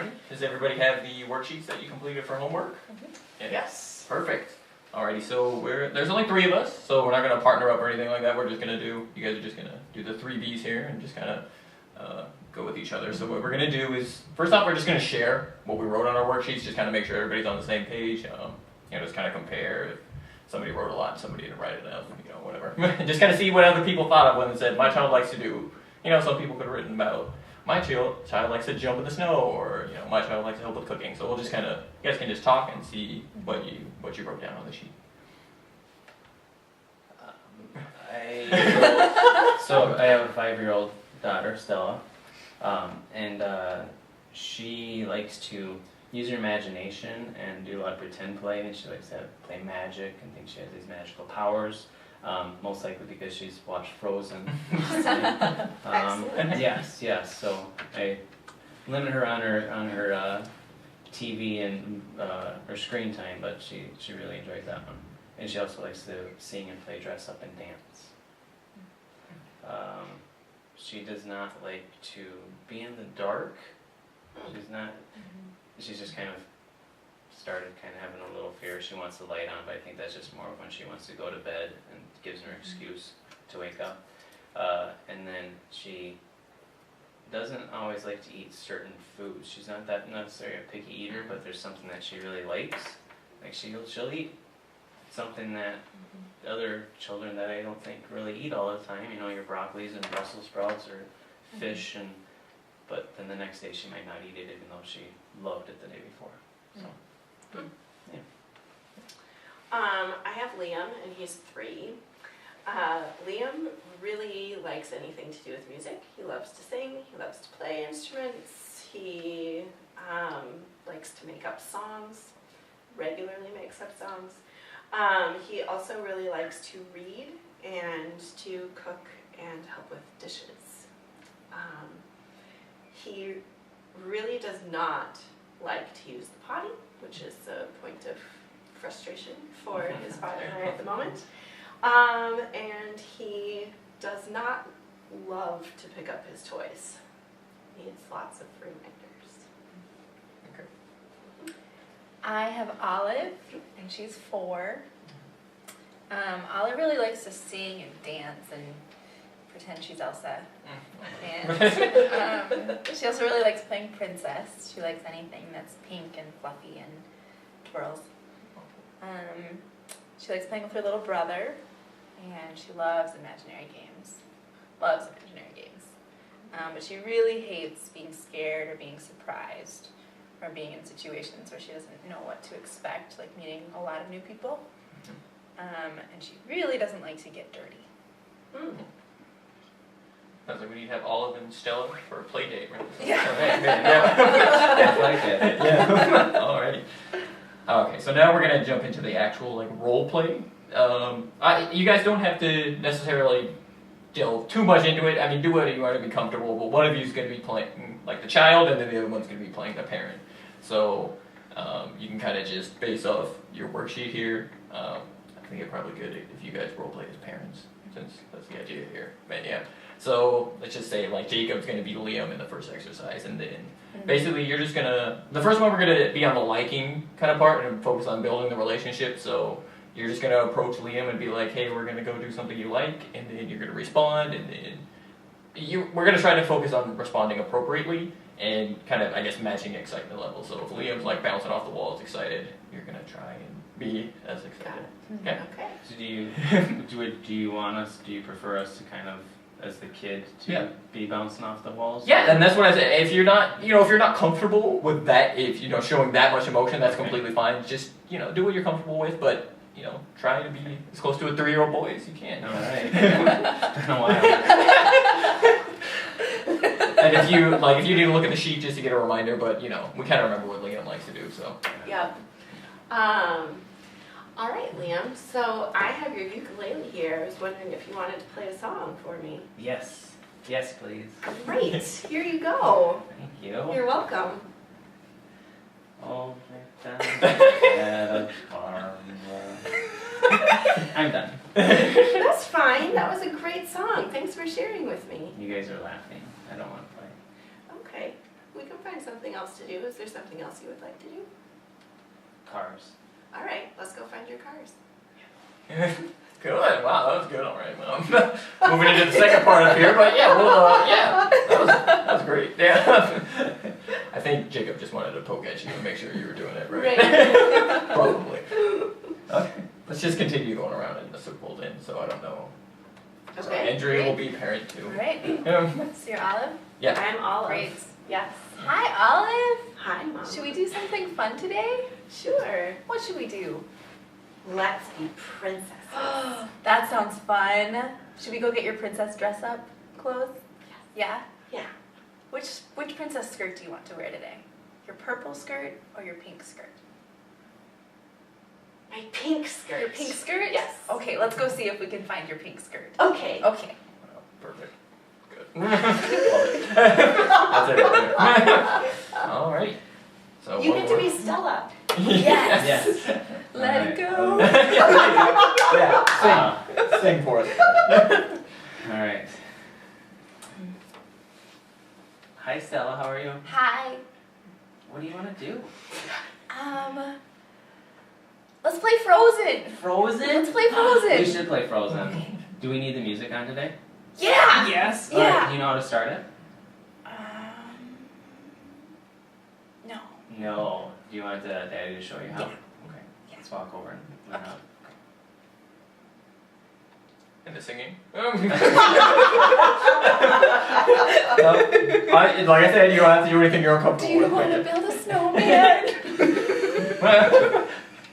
Alrighty. Does everybody have the worksheets that you completed for homework? Yes. Perfect. Alrighty, so there's only 3 of us, so we're not going to partner up or anything like that. We're just going to you guys are just going to do the 3 Bs here and just kind of go with each other. So what we're going to do is, first off, we're just going to share what we wrote on our worksheets, just kind of make sure everybody's on the same page. Just kind of compare if somebody wrote a lot and somebody didn't write enough, whatever. Just kind of see what other people thought of when they said, my child likes to do, some people could have written about, my child likes to jump in the snow, or my child likes to help with cooking. So we'll just kind of, you guys can just talk and see what you wrote down on the sheet. So I have a 5-year-old daughter, Stella, and she likes to use her imagination and do a lot of pretend play, and she likes to play magic and thinks she has these magical powers. Most likely because she's watched Frozen. Yes. So I limit her on her TV and her screen time, but she really enjoys that one. And she also likes to sing and play dress up and dance. She does not like to be in the dark. She's just kind of started having a little fear. She wants the light on, but I think that's just more of when she wants to go to bed and gives her an excuse to wake up. And then she doesn't always like to eat certain foods. She's not that necessarily a picky eater, but there's something that she really likes. Like she'll eat something that other children that I don't think really eat all the time. Your broccolis and Brussels sprouts or fish, but then the next day she might not eat it even though she loved it the day before. So. Yeah. I have Liam, and he's 3. Liam really likes anything to do with music. He loves to sing. He loves to play instruments. He likes to make up songs. Regularly makes up songs. He also really likes to read and to cook and help with dishes. He really does not like to use the potty, which is a point of frustration for his father and I at the moment. And he does not love to pick up his toys. He needs lots of reminders. Okay. I have Olive, and she's 4. Olive really likes to sing and dance and pretend she's Elsa. And she also really likes playing princess. She likes anything that's pink and fluffy and twirls. She likes playing with her little brother, and she loves imaginary games. But she really hates being scared or being surprised or being in situations where she doesn't know what to expect, like meeting a lot of new people. And she really doesn't like to get dirty. Sounds like we need to have Olive and Stella for a play date, right? Yeah. I like it. Yeah. Alrighty. Okay, so now we're gonna jump into the actual role play. You guys don't have to necessarily delve too much into it. I mean, do what you want to be comfortable. But one of you is gonna be playing the child, and then the other one's gonna be playing the parent. So you can kind of just base off your worksheet here. I think it's probably good if you guys role play as parents, since that's the idea here. But yeah. So let's just say Jacob's going to be Liam in the first exercise, and then basically you're just the first one we're going to be on the liking kind of part and focus on building the relationship. So you're just going to approach Liam and be like, hey, we're going to go do something you like, and then you're going to respond, and then we're going to try to focus on responding appropriately and kind of, I guess, matching excitement level. So if Liam's bouncing off the walls excited, you're going to try and be as excited. Okay. So do you prefer us to kind of, as the kid, to be bouncing off the walls? Yeah, and that's what I said. If you're not comfortable with that, if showing that much emotion, that's completely fine. Just do what you're comfortable with, but try to be as close to a 3-year-old boy as you can. All right. It's been a while. And if you need to look at the sheet just to get a reminder, but we kind of remember what Liam likes to do. So. Yep. All right, Liam. So I have your ukulele here. I was wondering if you wanted to play a song for me. Yes, please. Great. Here you go. Thank you. You're welcome. All right, at a farm. I'm done. That's fine. That was a great song. Thanks for sharing with me. You guys are laughing. I don't want to play. Okay. We can find something else to do. Is there something else you would like to do? Cars. All right, let's go find your cars. Good. Wow, that was good. All right. Moving into the second part of here, but yeah, well, yeah, that was great. Yeah. I think Jacob just wanted to poke at you and make sure you were doing it right. Probably. Okay. Let's just continue going around in the circle then. So I don't know. So Okay. Andrea will be parent too. Right. Um, So you're Olive? yeah. I'm Olive. Great. Yes. Hi, Olive. Hi, Mom. Should we do something fun today? Sure. What should we do? Let's be princesses. That sounds fun. Should we go get your princess dress up clothes? Yeah? Yeah. Which princess skirt do you want to wear today? Your purple skirt or your pink skirt? My pink skirt. Your pink skirt? Yes. Okay, let's go see if we can find your pink skirt. Okay. Okay. Perfect. Good. That's it. Right there. All right. So You one get to more. be Stella. Yes. Yes. Let Alright. it go. Yeah, sing for us. All right. Hi, Stella. How are you? Hi. What do you want to do? Let's play Frozen. Frozen? Let's play Frozen. We should play Frozen. Do we need the music on today? Yeah. Yes. Yeah. Alright, do you know how to start it? No. No. Do you want Daddy to show you how? Yeah. Okay. Yeah. Let's walk over and learn Okay. how. And the singing. Like I said, you don't have to do anything you're Do uncomfortable you with. want to build a snowman?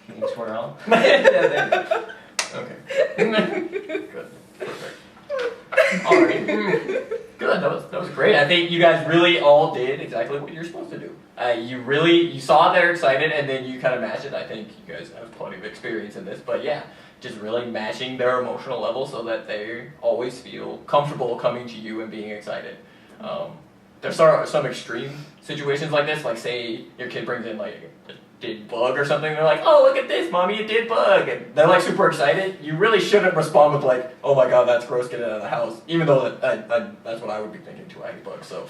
Can you twirl? Okay. Good. Perfect. All right. Good. That was great. I think you guys really all did exactly what you're supposed to do. You saw they're excited, and then you kind of matched it. I think you guys have plenty of experience in this, but yeah, just really matching their emotional level so that they always feel comfortable coming to you and being excited. There's some extreme situations like this, like say your kid brings in like a dead bug or something, they're like, oh, look at this, mommy, a dead bug, and they're like super excited. You really shouldn't respond with like, oh my god, that's gross, get it out of the house, even though that's what I would be thinking too. I hate bugs, so.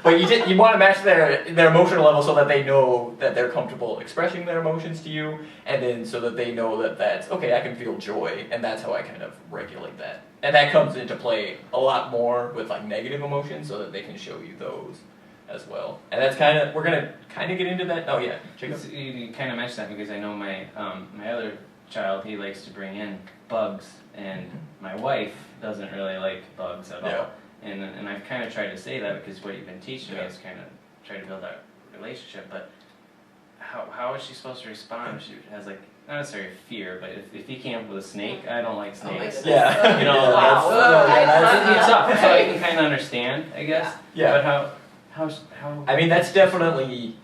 But you want to match their emotional level so that they know that they're comfortable expressing their emotions to you, and then so that they know that that's okay, I can feel joy, and that's how I kind of regulate that. And that comes into play a lot more with like negative emotions, so that they can show you those as well. And that's we're gonna kind of get into that. Oh yeah, Jacob. You kind of mentioned that because I know my my other child, he likes to bring in bugs, and my wife doesn't really like bugs at all. And I've kind of tried to say that because what you've been teaching me is kind of try to build that relationship. But how is she supposed to respond if she has like not necessarily fear, but if he came up with a snake, I don't like Oh my snakes. goodness. Yeah. You know, Wow. it's tough. So I can kind of understand, I guess. Yeah. But how? I mean, that's definitely,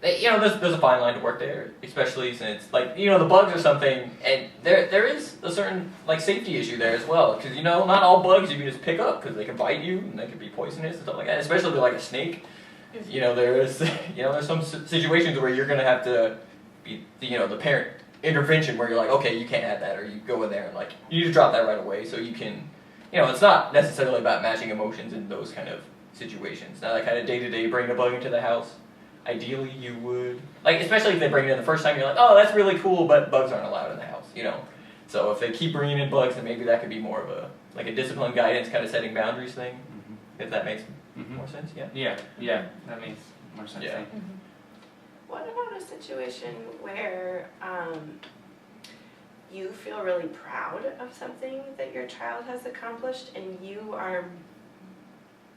there's a fine line to work there, especially since, like, the bugs are something, and there is a certain, like, safety issue there as well, because, not all bugs you can just pick up, because they can bite you, and they can be poisonous and stuff like that, especially with, like, a snake. There's some situations where you're going to have to be, the parent intervention where you're like, okay, you can't have that, or you go in there and, like, you just drop that right away, so you can, it's not necessarily about matching emotions in those kind of situations. Now, that kind of day-to-day bringing a bug into the house, ideally you would, like, especially if they bring it in the first time, you're like, oh, that's really cool, but bugs aren't allowed in the house, So if they keep bringing in bugs, then maybe that could be more of a discipline guidance, kind of setting boundaries thing, if that makes more sense, yeah? Yeah, that makes more sense. Yeah. What about a situation where you feel really proud of something that your child has accomplished, and you are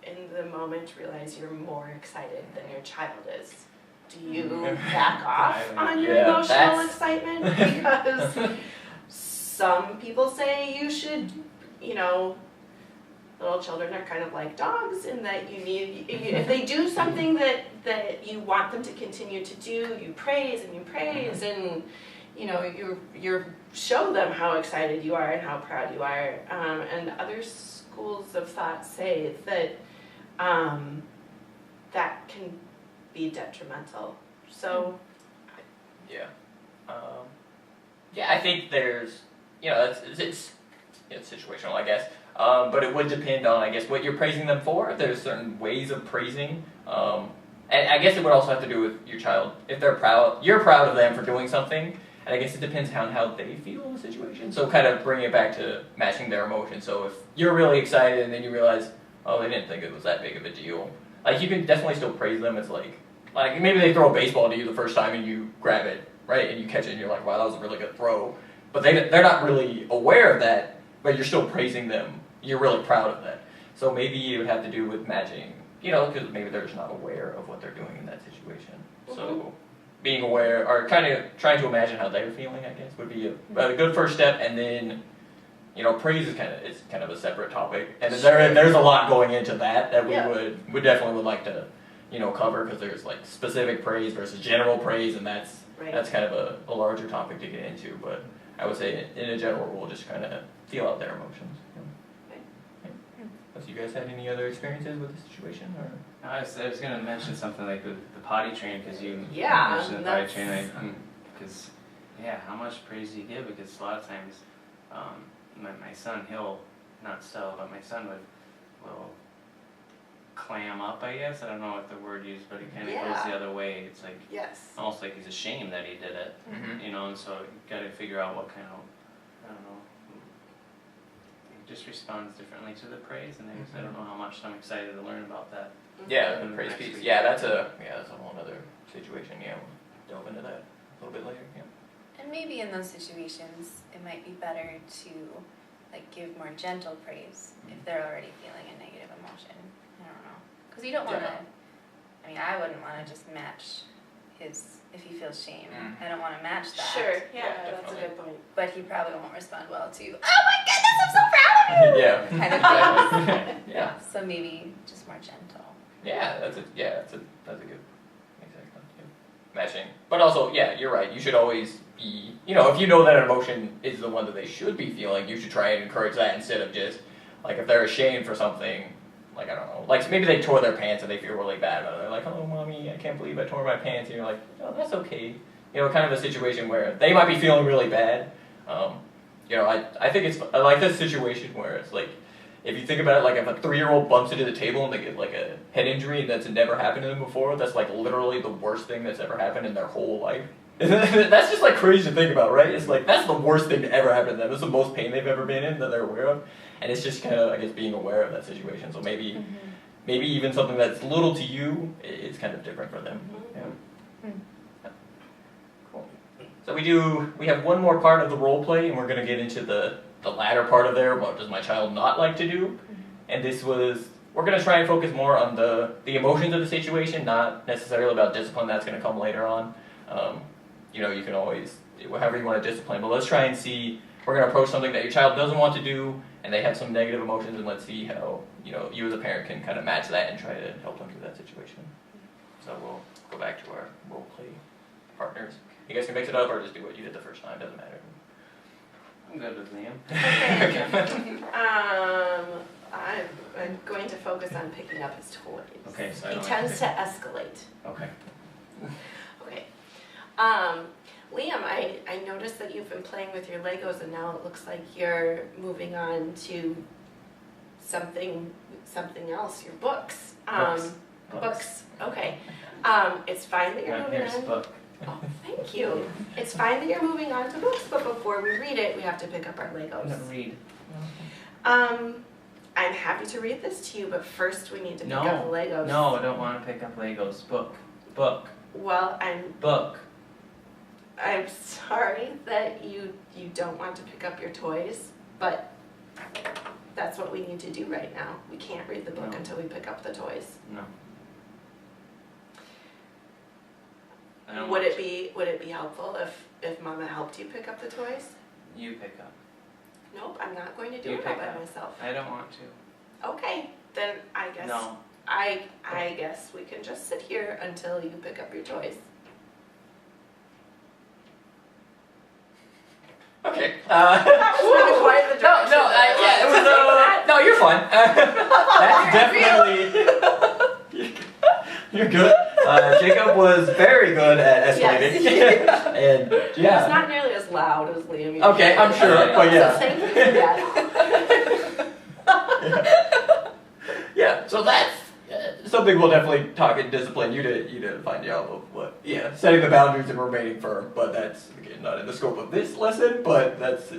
in the moment realize you're more excited than your child is? Do you back off on your Yeah, emotional that's- excitement? Because some people say you should, little children are kind of like dogs in that if they do something that you want them to continue to do, you praise and you show them how excited you are and how proud you are. And other schools of thought say that that can be detrimental. So I think there's, it's situational, I guess. But it would depend on, I guess, what you're praising them for. There's certain ways of praising. and I guess it would also have to do with your child. If they're proud, you're proud of them for doing something, and I guess it depends on how they feel in the situation. So kind of bring it back to matching their emotions. So if you're really excited and then you realize, oh, they didn't think it was that big of a deal. Like, you can definitely still praise them. It's like maybe they throw a baseball to you the first time and you grab it, right? And you catch it and you're like, wow, that was a really good throw. But they're not really aware of that, but you're still praising them. You're really proud of that. So maybe it would have to do with matching, because maybe they're just not aware of what they're doing in that situation. So being aware, or kind of trying to imagine how they're feeling, I guess, would be a good first step. And then, praise is kind of a separate topic, and there's a lot going into that we would definitely like to, cover, because there's like specific praise versus general praise, and that's kind of a larger topic to get into. But I would say in a general rule, just kind of feel out their emotions. Have you guys had any other experiences with this situation, or? I was going to mention something like the potty train, because you that's- mentioned the potty train. Because, how much praise do you give? Because a lot of times, my son, not still, but my son will clam up, I guess. I don't know what the word used, but it kind of goes the other way. It's like, almost like he's ashamed that he did it, and so you got to figure out what kind of, I don't know, he just responds differently to the praise, and I don't know how much I'm excited to learn about that. Yeah, the praise piece. Yeah, that's a whole other situation. Yeah, we'll delve into that a little bit later. Yeah. And maybe in those situations, it might be better to give more gentle praise if they're already feeling a negative emotion. I don't know, because you don't want to. I mean, I wouldn't want to just match if he feels shame. I don't want to match that. Sure, Yeah, that's a good point. But he probably won't respond well to, oh my goodness, I'm so proud of you! Yeah. Kind of thing. Yeah. So maybe just more gentle. Yeah, that's a good exactly. Yeah. Matching, but also you're right. You should always be, if you know that an emotion is the one that they should be feeling, you should try and encourage that instead of just if they're ashamed for something. I don't know, maybe they tore their pants and they feel really bad about it. They're like, oh, mommy, I can't believe I tore my pants. And you're like, oh, that's okay. Kind of a situation where they might be feeling really bad. I think I like this situation where it's like, if you think about it, if a 3-year-old bumps into the table and they get a head injury and that's never happened to them before, that's literally the worst thing that's ever happened in their whole life. That's just crazy to think about, right? It's that's the worst thing to ever happen to them. It's the most pain they've ever been in that they're aware of. And it's just kind of, I guess, being aware of that situation. So maybe even something that's little to you, it's kind of different for them. Yeah. Cool. So we have one more part of the role play, and we're going to get into the latter part of there. What does my child not like to do? And we're going to try and focus more on the emotions of the situation, not necessarily about discipline. That's going to come later on. You can always, however you want to discipline, but let's try and see, we're going to approach something that your child doesn't want to do, and they have some negative emotions, and let's see how, you as a parent can kind of match that and try to help them through that situation. So we'll go back to our role play partners. You guys can mix it up or just do what you did the first time, doesn't matter. I'm good with Liam. I'm going to focus on picking up his toys. Okay, so I He don't tends to escalate. Okay. Okay. Liam, I noticed that you've been playing with your Legos, and now it looks like you're moving on to something else, your books. Books. Okay. It's fine that you're moving Here's on. book. Oh, thank you. It's fine that you're moving on to books, but before we read it, we have to pick up our I'm Legos. gonna read. I'm happy to read this to you, but first we need to pick up the Legos. No, I don't want to pick up Legos. Book. Well, Book. I'm sorry that you don't want to pick up your toys, but that's what we need to do right now. We can't read the book No. until we pick up the toys. No. I don't Would want it be helpful if Mama helped you pick up the toys? to. You pick up. Nope, I'm not going to do You it all pick by up. myself. I don't want to. Okay, then I guess No. I guess we can just sit here until you pick up your toys. Okay. That was really quite the direction. It was, no, you're fine. That's definitely, you're good. Jacob was very good at escalating. Yes. And, It's not nearly as loud as Liam usually Okay, I'm is. sure, but yeah. So thank you for that. Yeah, so something we'll definitely talk and discipline you to find out of what. Yeah, setting the boundaries and remaining firm, but that's again not in the scope of this lesson. But that's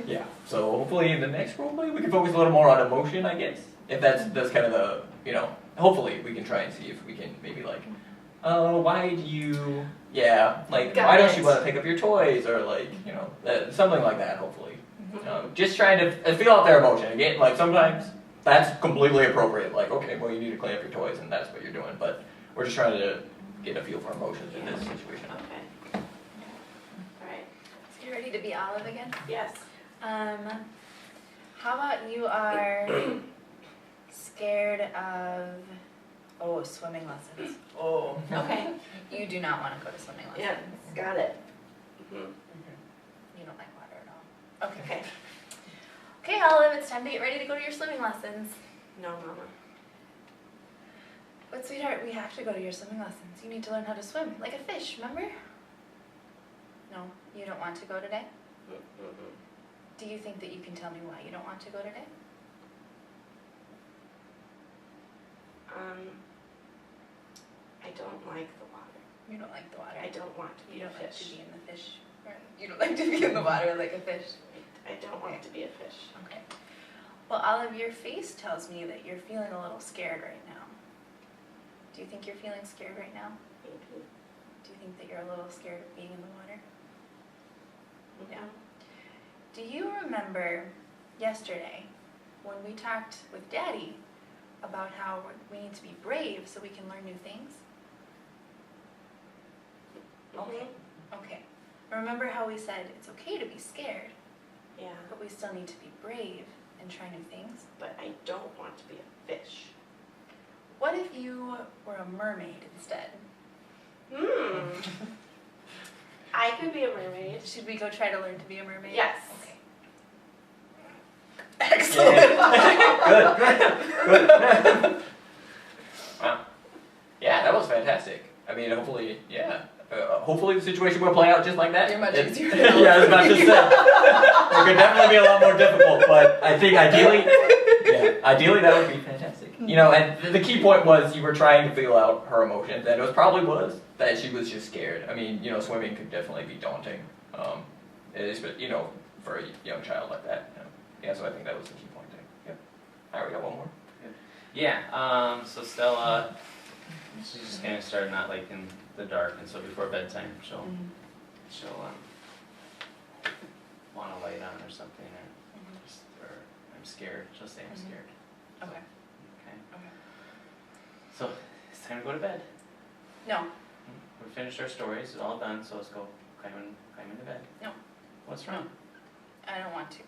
yeah. So hopefully in the next roleplay we can focus a little more on emotion, I guess. If that's kind of the hopefully we can try and see if we can maybe like, why do you like Got why don't it. you want to pick up your toys or like something like that. Hopefully, just trying to feel out their emotion again. Like sometimes. That's completely appropriate. Like, okay, well, you need to clean up your toys, and that's what you're doing. But we're just trying to get a feel for emotions in this situation. Okay. Alright. So you ready to be Olive again? Yes. How about you are scared of swimming lessons? Oh. Okay. You do not want to go to swimming lessons. Yeah, got it. Mhm. You don't like water at all. Okay. Okay. Okay, Olive, it's time to get ready to go to your swimming lessons. No, Mama. But sweetheart, we have to go to your swimming lessons. You need to learn how to swim like a fish, remember? No, you don't want to go today? Mm-mm. Do you think that you can tell me why you don't want to go today? I don't like the water. You don't like the water. I don't want to be You a don't like to fish. be in the fish. Or you don't like to be in the water like a fish. I don't want to be a fish. Okay. Well, Olive, your face tells me that you're feeling a little scared right now. Do you think you're feeling scared right now? Maybe. Do you think that you're a little scared of being in the water? Yeah. Do you remember yesterday when we talked with Daddy about how we need to be brave so we can learn new things? Okay. Okay. Remember how we said it's okay to be scared, Yeah, but we still need to be brave and try new things? but I don't want to be a fish. What if you were a mermaid instead? I could be a mermaid. Should we go try to learn to be a mermaid? Yes. Okay. Excellent. Good. Wow. Yeah, that was fantastic. I mean, hopefully, hopefully the situation will play out just like that. You're much easier to Yeah, I was about to say. It could definitely be a lot more difficult, but I think ideally that would be fantastic. And the key point was you were trying to feel out her emotions, and it probably was that she was just scared. I mean, swimming could definitely be daunting. It is, for a young child like that. Yeah, so I think that was the key point there. Yep. All right, we got one more. Yeah, so Stella, she's just kind of started not liking the dark, and so before bedtime, she'll want a light on or something, or I'm scared. She'll say I'm scared. Okay. Okay. Okay. So it's time to go to bed. No. We finished our stories. It's all done. So let's go climb into bed. No. What's wrong? I don't want to.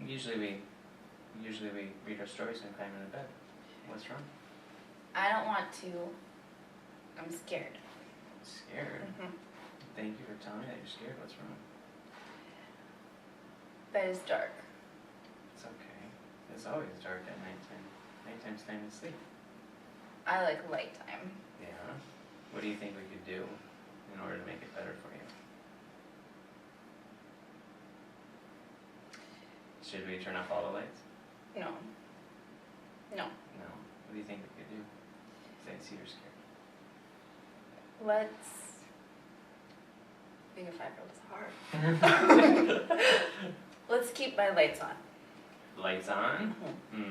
Usually we read our stories and climb into bed. What's wrong? I don't want to. I'm scared. Scared. Thank you for telling me that you're scared. What's wrong? Bed is dark. It's okay. It's always dark at nighttime. Nighttime's time to sleep. I like light time. Yeah. What do you think we could do in order to make it better for you? Should we turn off all the lights? No. No. No. What do you think we could do? Say, see you're scared. Let's. Being a 5-year-old is hard. Let's keep my lights on. Lights on? Your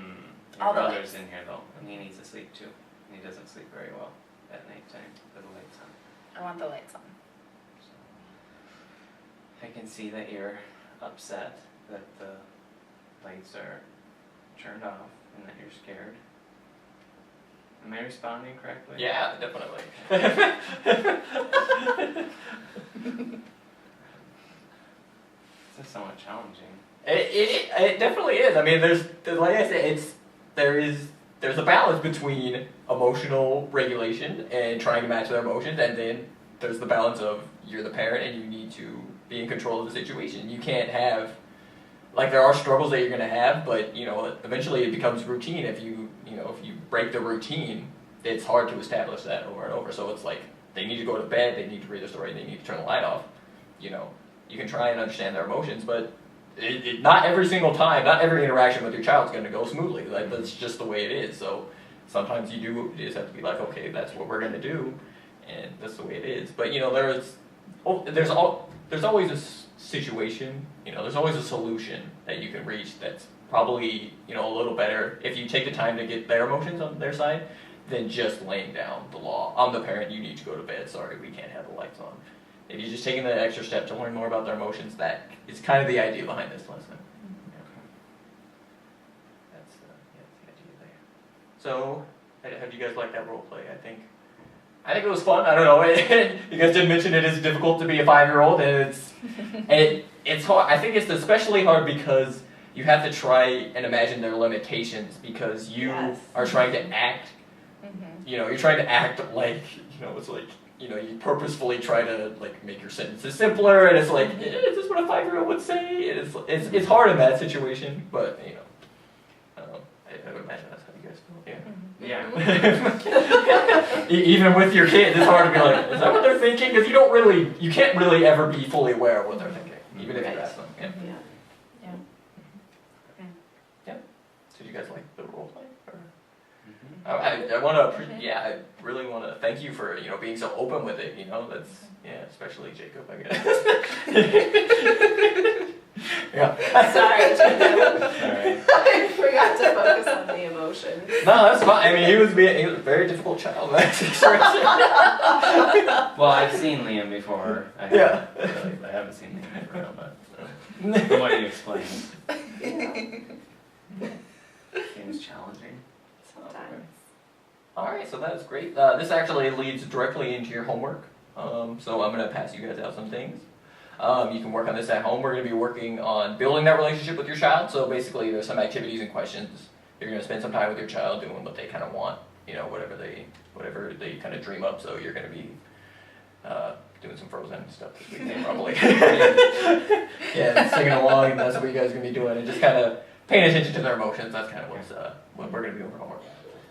All the brother's lights. in here though, and he needs to sleep too. And he doesn't sleep very well at nighttime with the lights on. I want the lights on. So I can see that you're upset that the lights are turned off and that you're scared. Am I responding correctly? Yeah, definitely. This is somewhat challenging. It definitely is. I mean, there's like I said, there's a balance between emotional regulation and trying to match their emotions, and then there's the balance of you're the parent and you need to be in control of the situation. You can't have there are struggles that you're gonna have, but eventually it becomes routine. If you break the routine, it's hard to establish that over and over. So it's like they need to go to bed, they need to read the story, they need to turn the light off. You can try and understand their emotions, but not every single time, not every interaction with your child is going to go smoothly. That's just the way it is. So sometimes you just have to be like, okay, that's what we're gonna do, and that's the way it is. But there's always a situation, there's always a solution that you can reach that's probably a little better if you take the time to get their emotions on their side than just laying down the law. I'm the parent, you need to go to bed, sorry, we can't have the lights on. If you're just taking the extra step to learn more about their emotions, that is kind of the idea behind this lesson. That's the idea there. So, how do you guys like that role play? I think it was fun. I don't know. You guys did mention it is difficult to be a 5-year-old, and it's hard. I think it's especially hard because you have to try and imagine their limitations because you are trying to act. You're trying to act like it's like you purposefully try to like make your sentences simpler, and it's like is this what a 5-year-old would say? And it's hard in that situation, but I would imagine that's how you guys feel. Yeah. Even with your kid, it's hard to be like, is that what they're thinking? Because you can't really ever be fully aware of what they're thinking, even if you ask them. Yeah. So do you guys like the role play? Or? I want to, I really want to thank you for being so open with it. That's especially Jacob, I guess. Sorry, Jacob. Alright. I forgot to focus on the emotions. No, that's fine. I mean, he was a very difficult child in that situation. Well, I've seen Liam before. I haven't seen Liam before, but from what you explained, it was challenging. Sometimes. Alright, so that is great. This actually leads directly into your homework. So I'm going to pass you guys out some things. You can work on this at home. We're going to be working on building that relationship with your child. So basically there's some activities and questions. You're going to spend some time with your child doing what they kind of want, whatever they kind of dream up. So you're going to be doing some Frozen stuff this weekend probably. Singing along, and that's what you guys are going to be doing. And just kind of paying attention to their emotions. That's kind of what we're going to be doing for homework.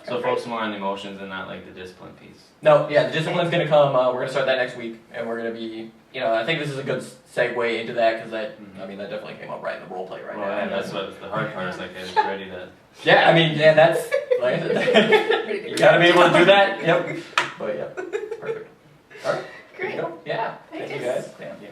So focus more on the emotions and not like the discipline piece. No, the discipline's going to come. We're going to start that next week, and we're going to be, I think this is a good segue into that because that definitely came up right in the role play right now. Yeah, that's what the hard part is. Like, I was ready to. That's like you got to be able to do that. Yep. But perfect. All right. Great. There you go. Yeah. Thank you guys. Thanks. Yeah.